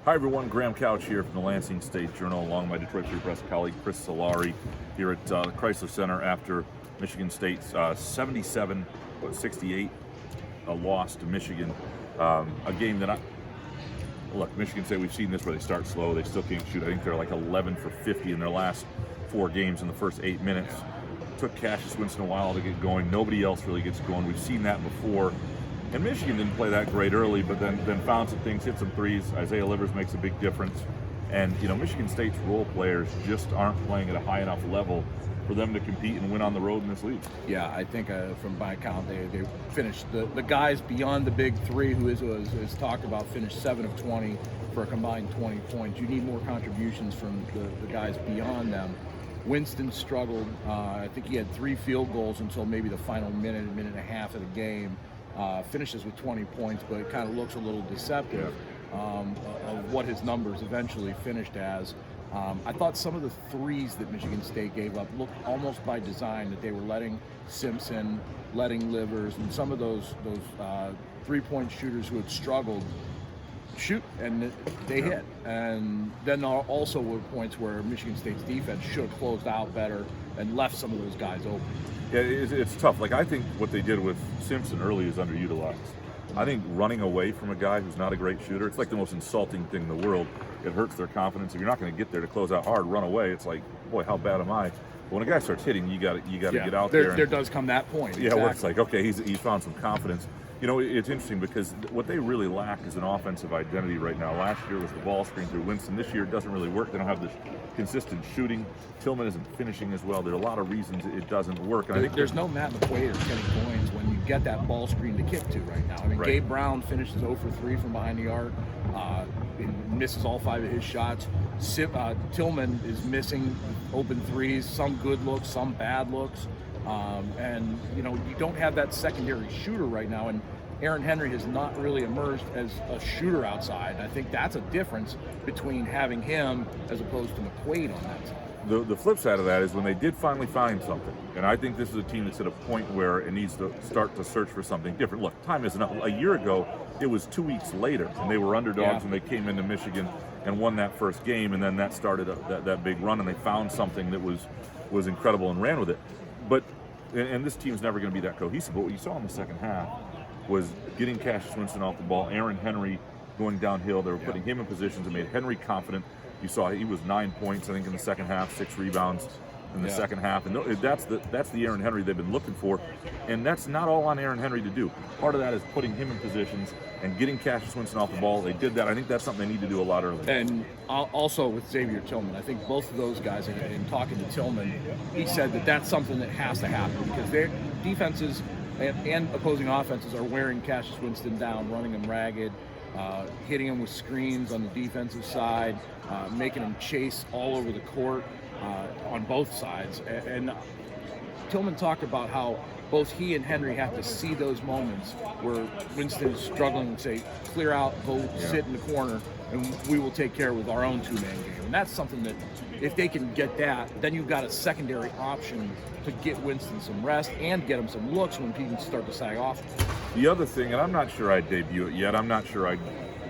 Hi everyone, Graham Couch here from the Lansing State Journal, along with my Detroit Free Press colleague Chris Solari here at the Crisler Center after Michigan State's 77-68 loss to Michigan. A game that look, Michigan State, we've seen this where they start slow, they still can't shoot. I think they're like 11 for 50 in their last 4 games in the first 8 minutes. Took Cassius Winston a while to get going. Nobody else really gets going. We've seen that before. And Michigan didn't play that great early, but then found some things, hit some threes. Isaiah Livers makes a big difference. And, Michigan State's role players just aren't playing at a high enough level for them to compete and win on the road in this league. Yeah, I think from my count, they finished, the guys beyond the big three, who is talked about, finished 7 of 20 for a combined 20 points. You need more contributions from the guys beyond them. Winston struggled. I think he had 3 field goals until maybe the final minute and a half of the game. Finishes with 20 points, but it kind of looks a little deceptive of what his numbers eventually finished as. I thought some of the threes that Michigan State gave up looked almost by design, that they were letting Simpson, letting Livers, and some of those three-point shooters who had struggled shoot, and they hit. And then there also were points where Michigan State's defense should have closed out better and left some of those guys open. Yeah, it's tough. Like, I think what they did with Simpson early is underutilized. I think running away from a guy who's not a great shooter, it's like the most insulting thing in the world. It hurts their confidence. If you're not going to get there to close out hard, run away. It's like, boy, how bad am I? But when a guy starts hitting, you got to get out there. There does come that point. Yeah, exactly. Where it's like, okay, he's found some confidence. It's interesting because what they really lack is an offensive identity right now. Last year was the ball screen through Winston. This year it doesn't really work. They don't have this consistent shooting. Tillman isn't finishing as well. There are a lot of reasons it doesn't work. And I think there's no Matt McQuaid or Kenny Goins when you get that ball screen to kick to right now. I mean, right. Gabe Brown finishes 0 for 3 from behind the arc. Misses all 5 of his shots. Tillman is missing open threes, some good looks, some bad looks. And you don't have that secondary shooter right now, and Aaron Henry has not really emerged as a shooter outside. I think that's a difference between having him as opposed to McQuaid on that side. The flip side of that is when they did finally find something, and I think this is a team that's at a point where it needs to start to search for something different. Look, time isn't up. A year ago, it was 2 weeks later, and they were underdogs when they came into Michigan and won that first game, and then that started that big run, and they found something that was incredible and ran with it. But and this team's never going to be that cohesive. But what you saw in the second half was getting Cassius Winston off the ball, Aaron Henry going downhill. They were putting him in positions that made Henry confident. You saw he was 9 points, I think, in the second half, 6 rebounds in the second half. And that's the Aaron Henry they've been looking for. And that's not all on Aaron Henry to do. Part of that is putting him in positions and getting Cassius Winston off the ball. They did that. I think that's something they need to do a lot earlier. And also with Xavier Tillman, I think both of those guys, in talking to Tillman, he said that that's something that has to happen because their defenses and opposing offenses are wearing Cassius Winston down, running him ragged, hitting him with screens on the defensive side, making him chase all over the court on both sides. And Tillman talked about how both he and Henry have to see those moments where Winston is struggling and say, clear out, go sit in the corner, and we will take care with our own 2-man game. And that's something that if they can get that, then you've got a secondary option to get Winston some rest and get him some looks when people start to sag off. The other thing, and I'm not sure I'd debut it yet, I'm not sure I'd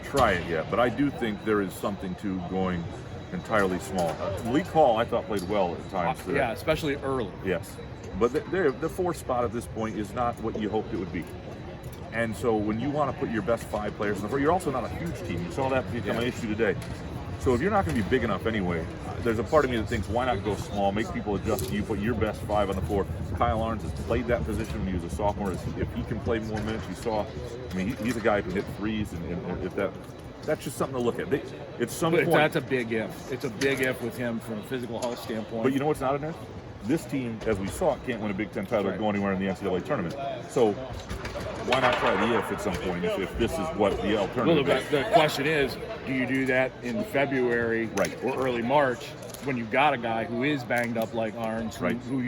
try it yet, but I do think there is something to going entirely small. Malik Hall, I thought, played well at times. Yeah, especially early. Yes. But the 4th spot at this point is not what you hoped it would be. And so when you want to put your best 5 players in the floor, you're also not a huge team. You saw that become an issue today. So if you're not going to be big enough anyway, there's a part of me that thinks, why not go small, make people adjust to you, put your best 5 on the floor. Kyle Arns has played that position when he was a sophomore. If he can play more minutes, you saw, he's a guy who can hit threes, and if that's just something to look at. At some point, that's a big if. It's a big if with him from a physical health standpoint. But you know what's not an if? This team, as we saw, can't win a Big Ten title or go anywhere in the NCAA tournament. So why not try the if at some point if this is what the alternative is? The question is, do you do that in February or early March when you've got a guy who is banged up like Arns, who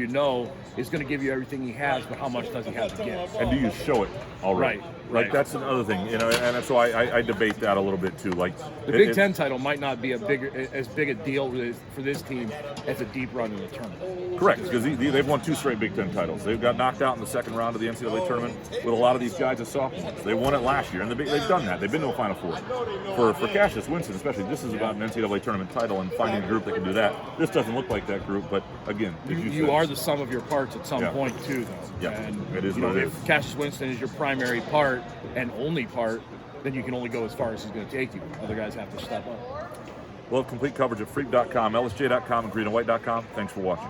is going to give you everything he has, but how much does he have to give? And do you show it already? Right. Like that's another thing, and so I debate that a little bit too. Like the Big Ten title might not be as big a deal for this team as a deep run in the tournament. Correct, because they've won 2 straight Big Ten titles. They've got knocked out in the second round of the NCAA tournament with a lot of these guys as sophomores. They won it last year, and they've done that. They've been to a Final Four. For Cassius Winston, especially, this is about an NCAA tournament title and finding a group that can do that. This doesn't look like that group, but again, you are the sum of your parts at some point too, though. Yeah, and it is what it is. If Cassius Winston is your primary part and only part, then you can only go as far as he's going to take you. Other guys have to step up. We'll have complete coverage at freak.com, lsj.com, and greenandwhite.com. Thanks for watching.